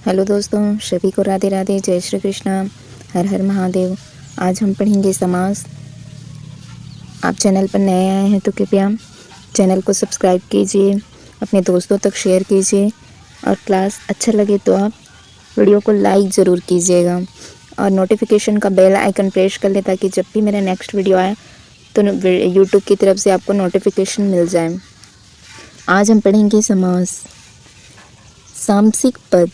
Hello दोस्तों, सभी को राधे राधे, जय श्री कृष्णा, हर हर महादेव। आज हम पढ़ेंगे समास। आप चैनल पर नए आए हैं तो कृपया चैनल को सब्सक्राइब कीजिए, अपने दोस्तों तक शेयर कीजिए और क्लास अच्छा लगे तो आप वीडियो को लाइक ज़रूर कीजिएगा और नोटिफिकेशन का बेल आइकन प्रेस कर लें ताकि जब भी मेरा नेक्स्ट वीडियो आए तो यूट्यूब की तरफ से आपको नोटिफिकेशन मिल जाए। आज हम पढ़ेंगे समास। सामसिक पद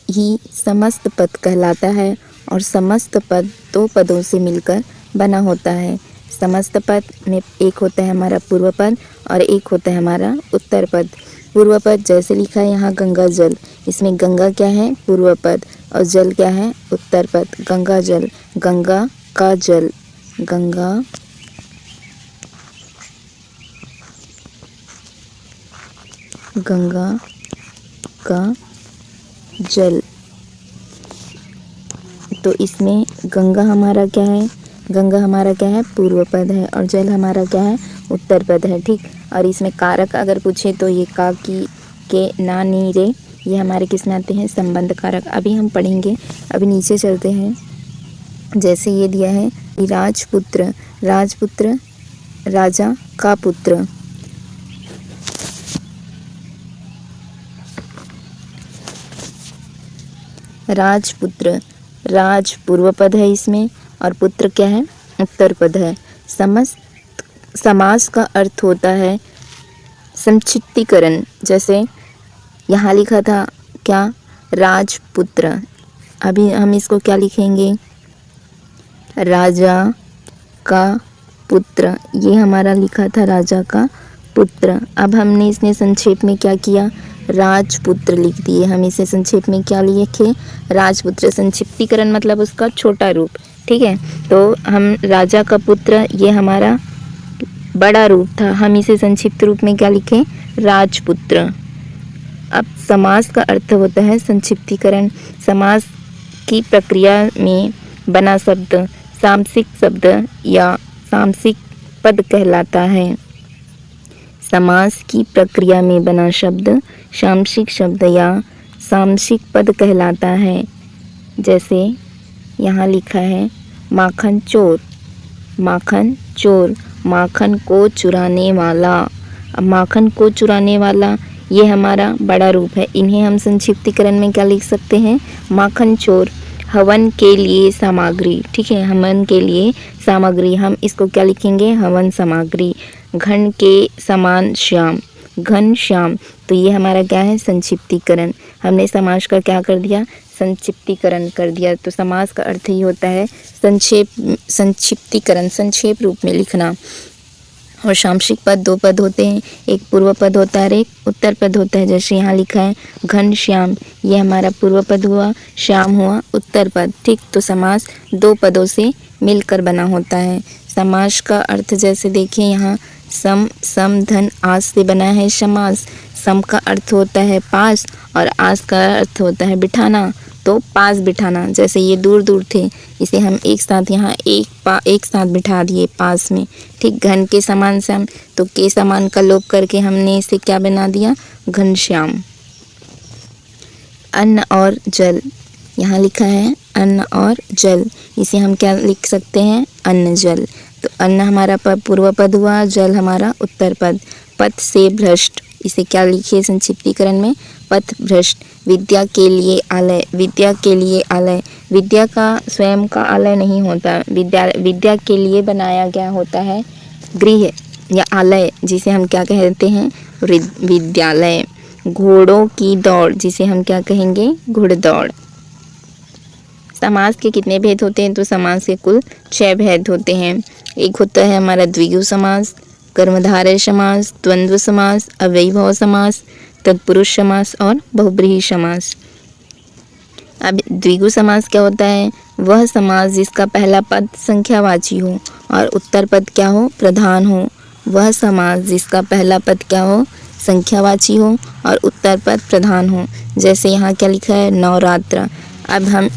ही समस्त पद कहलाता है और समस्त पद दो पदों से मिलकर बना होता है। समस्त पद में एक होता है हमारा पूर्व पद और एक होता है हमारा उत्तर पद। पूर्व पद जैसे लिखा है यहाँ गंगा जल, इसमें गंगा क्या है? पूर्व पद, और जल क्या है? उत्तर पद। गंगा जल, गंगा का जल, गंगा गंगा का जल। तो इसमें गंगा हमारा क्या है? गंगा हमारा क्या है? पूर्व पद है और जल हमारा क्या है? उत्तर पद है। ठीक। और इसमें कारक अगर पूछे तो ये का, की, के, ना, नी, रे, ये हमारे किस में आते हैं? संबंध कारक। अभी हम पढ़ेंगे। अभी नीचे चलते हैं। जैसे ये दिया है राजपुत्र, राजपुत्र राजा का पुत्र। राजपुत्र, राज पूर्व पद है इसमें और पुत्र क्या है? उत्तर पद है। समास का अर्थ होता है संक्षिप्तीकरण। जैसे यहाँ लिखा था क्या? राजपुत्र। अभी हम इसको क्या लिखेंगे? राजा का पुत्र। ये हमारा लिखा था राजा का पुत्र। अब हमने इसमें संक्षेप में क्या किया? राजपुत्र लिख दिए। हम इसे संक्षेप में क्या लिखे? राजपुत्र। संक्षिप्तीकरण मतलब उसका छोटा रूप। ठीक है, तो हम राजा का पुत्र, ये हमारा बड़ा रूप था, हम इसे संक्षिप्त रूप में क्या लिखें? राजपुत्र। अब समास का अर्थ होता है संक्षिप्तीकरण। समास की प्रक्रिया में बना शब्द सामसिक शब्द या सामसिक पद कहलाता है। समास की प्रक्रिया में बना शब्द सामसिक शब्द या सामसिक पद कहलाता है। जैसे यहाँ लिखा है माखन चोर, माखन चोर, माखन को चुराने वाला। अब माखन को चुराने वाला ये हमारा बड़ा रूप है। इन्हें हम संक्षिप्तीकरण में क्या लिख सकते हैं? माखन चोर। हवन के लिए सामग्री। ठीक है, हवन के लिए सामग्री, हम इसको क्या लिखेंगे? हवन सामग्री। घन के समान श्याम, घन श्याम। तो ये हमारा क्या है? संक्षिप्तीकरण। हमने समास का क्या कर दिया? संक्षिप्तीकरण कर दिया। तो समास का अर्थ ही होता है संक्षिप्तीकरण, संक्षेप रूप में लिखना। और सामसिक पद दो पद होते हैं, एक पूर्व पद होता है और एक उत्तर पद होता है। जैसे यहाँ लिखा है घन श्याम, ये हमारा पूर्व पद हुआ, श्याम हुआ उत्तर पद। ठीक, तो समास दो पदों से मिलकर बना होता है। समास का अर्थ जैसे देखिए यहाँ सम धन आस से बना है समास। सम का अर्थ होता है पास और आस का अर्थ होता है बिठाना, तो पास बिठाना। जैसे ये दूर दूर थे, इसे हम एक साथ यहाँ एक साथ बिठा दिए पास में। ठीक, घन के समान सम, तो के समान का लोप करके हमने इसे क्या बना दिया? घनश्याम। अन्न और जल, यहाँ लिखा है अन्न और जल, इसे हम क्या लिख सकते हैं? अन्न जल। तो अन्न हमारा पूर्व पद हुआ, जल हमारा उत्तर पद। पथ से भ्रष्ट, इसे क्या लिखिए संक्षिप्तीकरण में? पथ भ्रष्ट। विद्या के लिए आलय, विद्या के लिए आलय, विद्या का स्वयं का आलय नहीं होता, विद्या के लिए बनाया गया होता है गृह या आलय, जिसे हम क्या कहते हैं? विद्यालय। घोड़ों की दौड़, जिसे हम क्या कहेंगे? घुड़दौड़। समास के कितने भेद होते हैं? तो समास के कुल 6 भेद होते हैं। एक होता है हमारा द्विगु समास, कर्मधारय समास, द्वंद्व समास, अव्ययीभाव समास, तत्पुरुष समास और बहुब्रीहि समास। अब द्विगु समास क्या होता है? वह समास जिसका पहला पद संख्यावाची हो और उत्तर पद क्या हो? प्रधान हो। वह समास जिसका पहला पद क्या हो? संख्यावाची हो और उत्तर पद प्रधान हो। जैसे यहाँ क्या लिखा है? नवरात्र। अब हम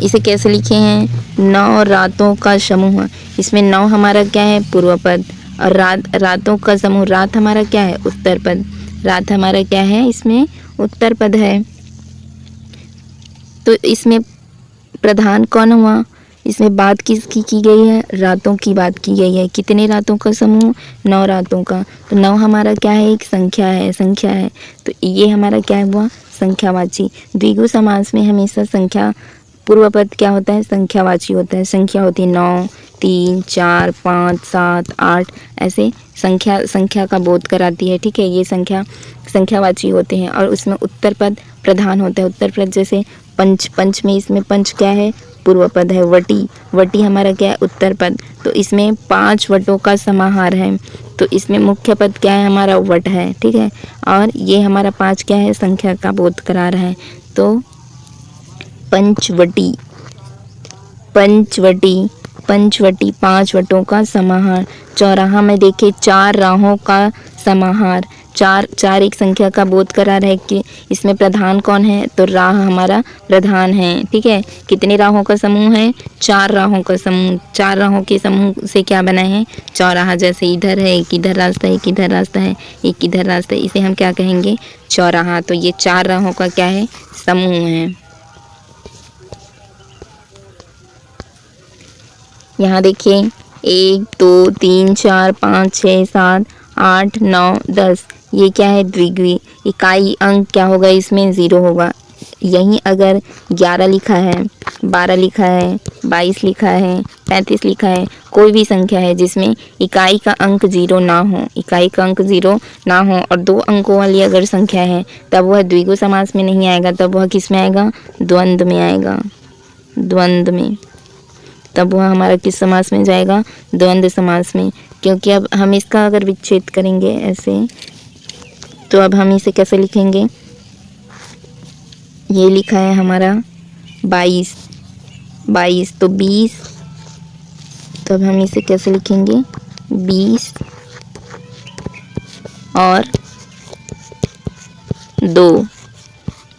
इसे कैसे लिखे हैं? 9 रातों का समूह। इसमें 9 हमारा क्या है? पूर्व पद और रातों का समूह, रात हमारा क्या है? उत्तर पद। रात हमारा क्या है? इसमें उत्तर पद है। तो इसमें प्रधान कौन हुआ? इसमें बात किसकी की गई है? रातों की बात की गई है। कितने रातों का समूह? 9 रातों का। तो 9 हमारा क्या है? एक संख्या है। तो ये हमारा क्या हुआ? संख्यावाची। द्विगु समास में हमेशा संख्या पूर्व पद क्या होता है? संख्यावाची होता है। संख्या होती है 9, 3, 4, 5, 7, 8 ऐसे संख्या का बोध कराती है। ठीक है, ये संख्यावाची होते हैं। और उसमें उत्तर पद प्रधान होता है। उत्तर पद जैसे पंच में इसमें पंच क्या है? पूर्व पद है। वटी हमारा क्या है? उत्तर पद। तो इसमें 5 वटों का समाहार है। तो इसमें मुख्य पद क्या है? हमारा वट है। ठीक है, और ये हमारा 5 क्या है? संख्या का बोध करा रहा है। तो पंचवटी 5 वटों का समाहार। चौराहा में देखे 4 राहों का समाहार। चार एक संख्या का बोध करा रहा है कि इसमें प्रधान कौन है? तो राह हमारा प्रधान है। ठीक है, कितने राहों का समूह है? 4 राहों का समूह। 4 राहों के समूह से क्या बना है? चौराहा। जैसे इधर है, एक इधर रास्ता है, एक इधर रास्ता है, एक इधर रास्ता है, इसे हम क्या कहेंगे? चौराहा। तो ये 4 राहों का क्या है? समूह है। यहाँ देखिए 1, 2, 3, 4, 5, 6, 7, 8, 9, 10। ये क्या है? द्विगुई। इकाई अंक क्या होगा? इसमें 0 होगा। यहीं अगर 11 लिखा है, 12 लिखा है, 22 लिखा है, 35 लिखा है, कोई भी संख्या है जिसमें इकाई का अंक 0 ना हो और 2 अंकों वाली अगर संख्या है, तब वह द्विगु समास में नहीं आएगा। तब वह किस में आएगा? द्वंद्व में आएगा। द्वंद्व में। तब वह हमारा किस समास में जाएगा? द्वंद्व समास में। क्योंकि अब हम इसका अगर विच्छेद करेंगे ऐसे, तो अब हम इसे कैसे लिखेंगे? ये लिखा है हमारा 22, तो 20। तो अब हम इसे कैसे लिखेंगे? 20 और 2,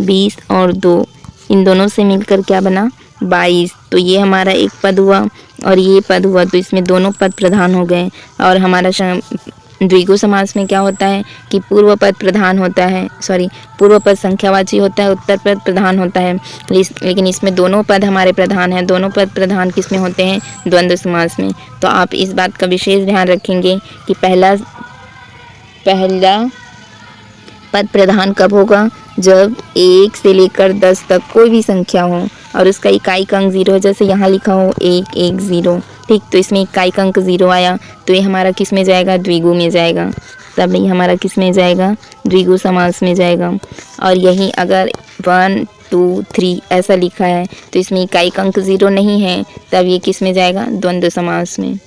20 और 2, इन दोनों से मिलकर क्या बना? 22। तो ये हमारा एक पद हुआ और ये पद हुआ। तो इसमें दोनों पद प्रधान हो गए। और हमारा द्विगु समास में क्या होता है कि पूर्व पद प्रधान होता है, पूर्व पद संख्यावाची होता है, उत्तर पद प्रधान होता है। लेकिन इसमें दोनों पद हमारे प्रधान हैं। दोनों पद प्रधान किस में होते हैं? द्वंद्व समास में। तो आप इस बात का विशेष ध्यान रखेंगे कि पहला पद प्रधान कब होगा? जब 1 से लेकर 10 तक कोई भी संख्या हो और उसका इकाई का अंक 0 हो। जैसे यहाँ लिखा हो 1, 1, 0। ठीक, तो इसमें इकाई का अंक 0 आया, तो ये हमारा किस में जाएगा? द्विगु में जाएगा। तब ये हमारा किस में जाएगा? द्विगु समास में जाएगा। और यही अगर 1, 2, 3 ऐसा लिखा है, तो इसमें इकाई का अंक 0 नहीं है, तब ये किस में जाएगा? द्वंद्व समास में।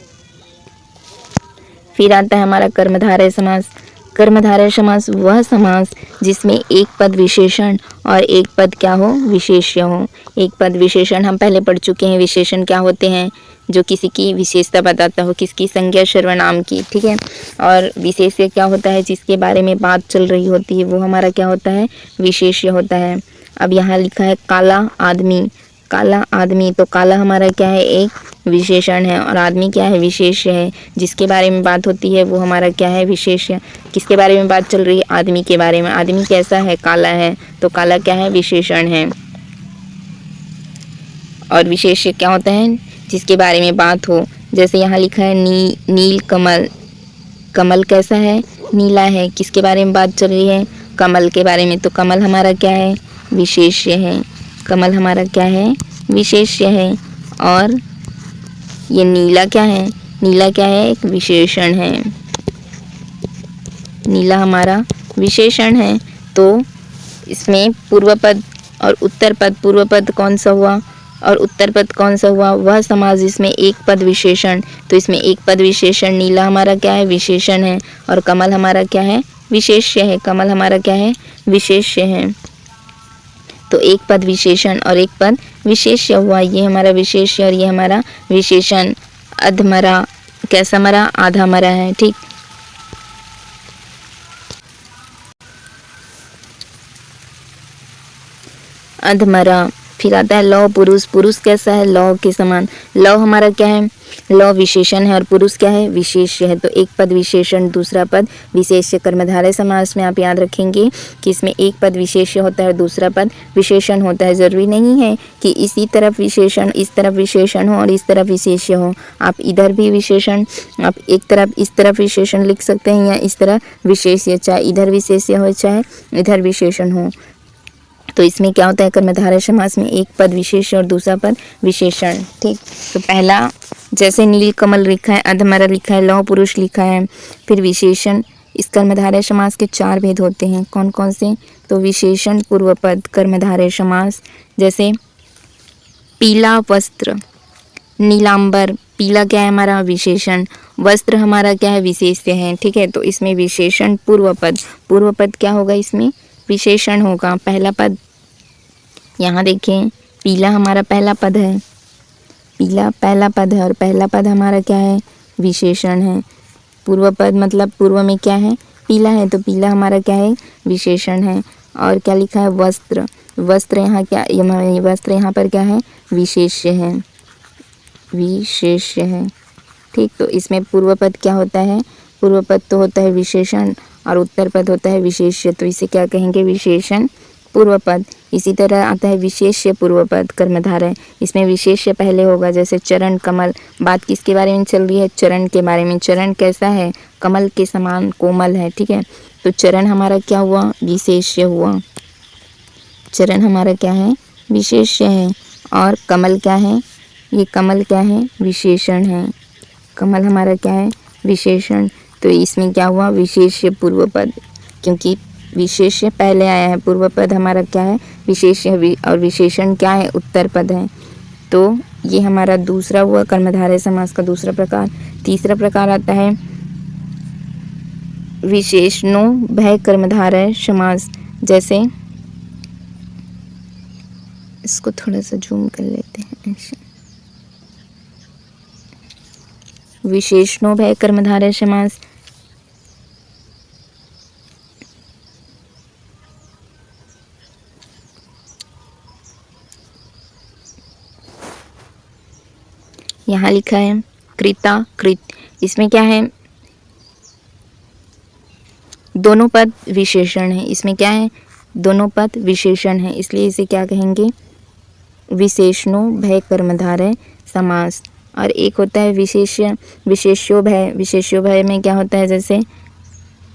फिर आता है हमारा कर्मधारय समास। कर्मधारय समास वह समास जिसमें एक पद विशेषण और एक पद क्या हो? विशेष्य हो। एक पद विशेषण हम पहले पढ़ चुके हैं। विशेषण क्या होते हैं? जो किसी की विशेषता बताता हो, किसकी संज्ञा सर्वनाम की। ठीक है, और विशेष्य क्या होता है? जिसके बारे में बात चल रही होती है, वो हमारा क्या होता है? विशेष्य होता है। अब यहाँ लिखा है काला आदमी। तो काला हमारा क्या है? एक विशेषण है और आदमी क्या है? विशेष्य है। जिसके बारे में बात होती है वो हमारा क्या है? विशेष्य। किसके बारे में बात चल रही है? आदमी के बारे में। आदमी कैसा है? काला है, तो काला क्या है? विशेषण है। और विशेष्य क्या होता है? जिसके बारे में बात हो। जैसे यहाँ लिखा है नील कमल। कमल कैसा है? नीला है। किसके बारे में बात चल रही है? कमल के बारे में। तो कमल हमारा क्या है? विशेष्य है। कमल हमारा क्या है? विशेष्य है। और ये नीला क्या है? नीला क्या है? एक विशेषण है। नीला हमारा विशेषण है। तो इसमें पूर्व पद और उत्तर पद, पूर्व पद कौन सा हुआ और उत्तर पद कौन सा हुआ? वह समास जिसमें एक पद विशेषण। तो इसमें एक पद विशेषण नीला हमारा क्या है? विशेषण है। और कमल हमारा क्या है? विशेष्य है। कमल हमारा क्या है? विशेष्य है। तो एक पद विशेषण और एक पद विशेष्य हुआ। ये हमारा विशेष्य और ये हमारा विशेषण। अधमरा कैसा मरा? आधा मरा है। ठीक, अधमरा। फिर आता है लौ पुरुष। पुरुष कैसा है? लौ के समान। लौ हमारा क्या है? लौ विशेषण है और पुरुष क्या है, विशेष्य है। तो एक पद विशेषण, दूसरा पद विशेष्य। कर्मधारय समास में आप याद रखेंगे कि इसमें एक पद विशेष्य होता है और दूसरा पद विशेषण होता है। ज़रूरी नहीं है कि इसी तरफ विशेषण, इस तरफ विशेषण हो और इस तरफ विशेष्य हो। आप इधर भी विशेषण, आप एक तरफ इस तरफ विशेषण लिख सकते हैं या इस तरफ विशेष्य, चाहे इधर विशेष्य हो चाहे इधर विशेषण हो। तो इसमें क्या होता है, कर्मधारय समास में एक पद विशेष्य और दूसरा पद विशेषण। ठीक, तो पहला जैसे नीलकमल लिखा है, अधमरा लिखा है, लौ पुरुष लिखा है, फिर विशेषण। इस कर्मधारय समास के 4 भेद होते हैं। कौन कौन से, तो विशेषण पूर्व पद कर्मधारय समास, जैसे पीला वस्त्र, नीलांबर। पीला क्या है हमारा, विशेषण। वस्त्र हमारा क्या है, विशेष्य है। ठीक है, तो इसमें विशेषण पूर्व पद, पूर्व पद क्या होगा, इसमें विशेषण होगा। पहला पद यहाँ देखें, पीला हमारा पहला पद है, पीला पहला पद है और पहला पद हमारा क्या है, विशेषण है। पूर्व पद मतलब पूर्व में क्या है, पीला है, तो पीला हमारा क्या है, विशेषण है। और क्या लिखा है, वस्त्र। वस्त्र यहाँ क्या, वस्त्र यहाँ पर क्या है, विशेष्य है, विशेष्य है। ठीक, तो इसमें पूर्व पद क्या होता है, पूर्व पद तो होता है विशेषण और उत्तर पद होता है विशेष्य। तो इसे क्या कहेंगे, विशेषण पूर्व पद। इसी तरह आता है विशेष्य पूर्व पद कर्मधारय। इसमें विशेष्य पहले होगा, जैसे चरण कमल। बात किसके बारे में चल रही है, चरण के बारे में। चरण कैसा है, कमल के समान कोमल है। ठीक है, तो चरण हमारा क्या हुआ, विशेष्य हुआ। चरण हमारा क्या है, विशेष्य है। और कमल क्या है, ये कमल क्या है, विशेषण है। कमल हमारा क्या है, विशेषण। तो इसमें क्या हुआ, विशेष्य पूर्व पद, क्योंकि विशेष्य पहले आया है। पूर्व पद हमारा क्या है, विशेष्य, और विशेषण क्या है, उत्तर पद है। तो ये हमारा दूसरा हुआ कर्मधारय समास का दूसरा प्रकार। तीसरा प्रकार आता है विशेषणों भय कर्मधारय समास। जैसे इसको थोड़ा सा जूम कर लेते हैं, ऐसे। विशेषणों भय कर्मधारय समास, यहाँ लिखा है कृता कृत। इसमें क्या है, दोनों पद विशेषण है। इसमें क्या है, दोनों पद विशेषण है, इसलिए इसे क्या कहेंगे, विशेषणों भय कर्मधारय समास। और एक होता है विशेष्य, विशेष्यो भय। विशेष्यो भय में क्या होता है, जैसे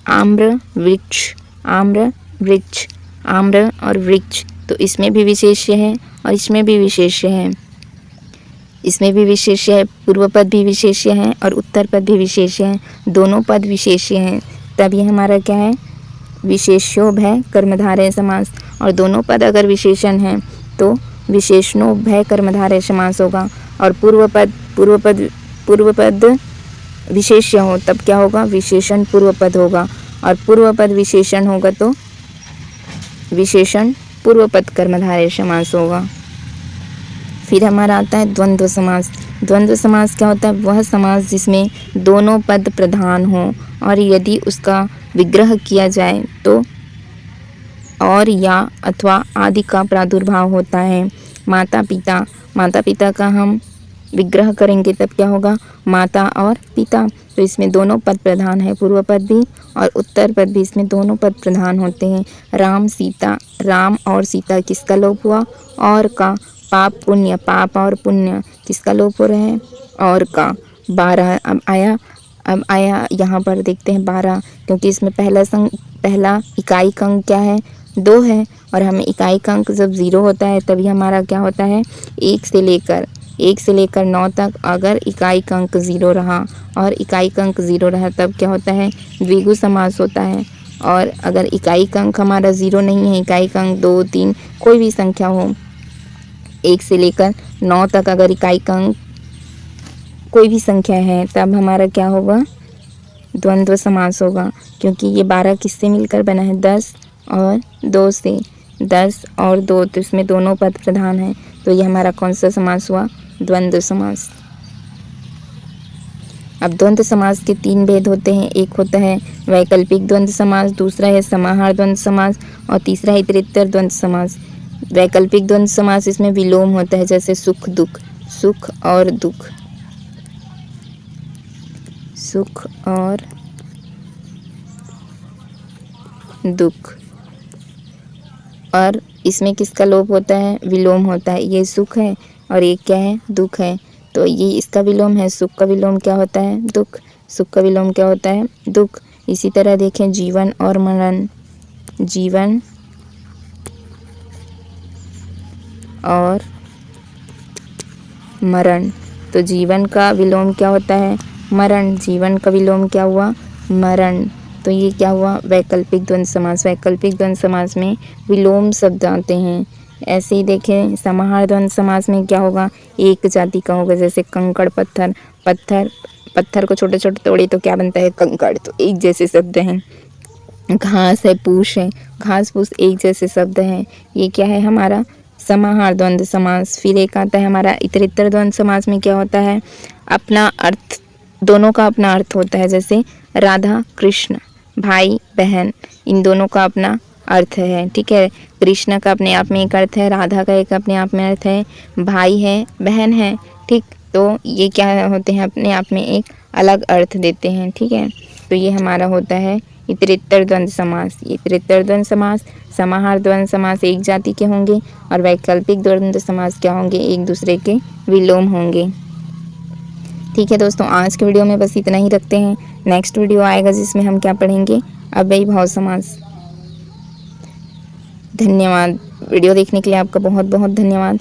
आम्र वृक्ष, आम्र वृक्ष, आम्र और वृक्ष। तो इसमें भी विशेष्य है और इसमें भी विशेष्य है। इसमें भी विशेष्य है, पूर्व पद भी विशेष्य है और उत्तर पद भी विशेष्य है। दोनों पद विशेष्य हैं, तब ये हमारा क्या है, विशेष्यो भय कर्मधारय समास। और दोनों पद अगर विशेषण हैं तो विशेषणों भय कर्मधारय समास होगा। और पूर्व पद विशेष्य हो तब क्या होगा, विशेषण पूर्व पद होगा। और पूर्व पद विशेषण होगा तो विशेषण पूर्व पद कर्मधारय समास होगा। फिर हमारा आता है द्वंद्व समास। द्वंद्व समास क्या होता है, वह समास जिसमें दोनों पद प्रधान हो और यदि उसका विग्रह किया जाए तो और या अथवा आदि का प्रादुर्भाव होता है। माता पिता, माता पिता का हम विग्रह करेंगे तब क्या होगा, माता और पिता। तो इसमें दोनों पद प्रधान है, पूर्व पद भी और उत्तर पद भी, इसमें दोनों पद प्रधान होते हैं। राम सीता, राम और सीता किसका लोप हुआ, और का। पाप पुण्य, पाप और पुण्य किसका लोप हो रहा है, और का। 12 अब आया यहाँ पर देखते हैं 12, क्योंकि इसमें पहला इकाई अंक क्या है, 2 है। और हमें इकाई अंक जब 0 होता है तभी हमारा क्या होता है, 1 से लेकर 9 तक अगर इकाई अंक 0 रहा और इकाई अंक 0 रहा तब क्या होता है, द्विगु समास होता है। और अगर इकाई अंक हमारा 0 नहीं है, इकाई अंक 2, 3 कोई भी संख्या हो, 1 से लेकर 9 तक अगर इकाई अंक कोई भी संख्या है तब हमारा क्या होगा, द्वंद्व समास होगा। क्योंकि ये 12 किससे मिलकर बना है, 10 और 2 से। 10 और 2, तो इसमें दोनों पद प्रधान हैं, तो ये हमारा कौन सा समास हुआ, द्वंद्व समास। अब द्वंद्व समास के 3 भेद होते हैं। एक होता है वैकल्पिक द्वंद्व समास, दूसरा है समाहार द्वंद्व समास और तीसरा है इतरेत्तर द्वंद्व समास। वैकल्पिक द्वंद्व समास, इसमें विलोम होता है, जैसे सुख दुख, सुख और दुख। सुख और दुख। और इसमें किसका लोप होता है? विलोम होता है। ये सुख है और ये क्या है? दुख है। तो ये इसका विलोम है। सुख का विलोम क्या होता है? दुख। सुख का विलोम क्या होता है? दुख। इसी तरह देखें जीवन और मरण। जीवन और मरण। तो जीवन का विलोम क्या होता है? मरण। जीवन का विलोम क्या हुआ? मरण। तो ये क्या हुआ? वैकल्पिक द्वंद्व समास। वैकल्पिक द्वंद्व समास में विलोम शब्द आते हैं। ऐसे ही देखें समाहार द्वंद्व समास में क्या होगा? एक जाति का होगा। जैसे कंकड़ पत्थर। पत्थर पत्थर को छोटे छोटे तोड़े तो क्या बनता है? कंकड़। तो एक जैसे शब्द हैं। घास है, पूछ है, घास पूछ एक जैसे शब्द हैं। ये क्या है हमारा? समाहार द्वंद्व समास। फिर एक आता है हमारा इतरेतर द्वंद्व समास में क्या होता है? अपना अर्थ, दोनों का अपना अर्थ होता है। जैसे राधा कृष्ण, भाई बहन, इन दोनों का अपना अर्थ है। ठीक है, कृष्ण का अपने आप में एक अर्थ है, राधा का एक अपने आप में अर्थ है, भाई है, बहन है। ठीक, तो ये क्या होते हैं? अपने आप में एक अलग अर्थ देते हैं। ठीक है, तो ये हमारा होता है इतरेतर द्वंद्व समास। इतरेतर द्वंद्व समास, समाहार द्वंद्व समास एक जाति के होंगे और वैकल्पिक द्वंद्व समास क्या होंगे? एक दूसरे के विलोम होंगे। ठीक है दोस्तों, आज के वीडियो में बस इतना ही रखते हैं। नेक्स्ट वीडियो आएगा जिसमें हम क्या पढ़ेंगे? अव्ययी भाव समास। धन्यवाद। वीडियो देखने के लिए आपका बहुत बहुत धन्यवाद।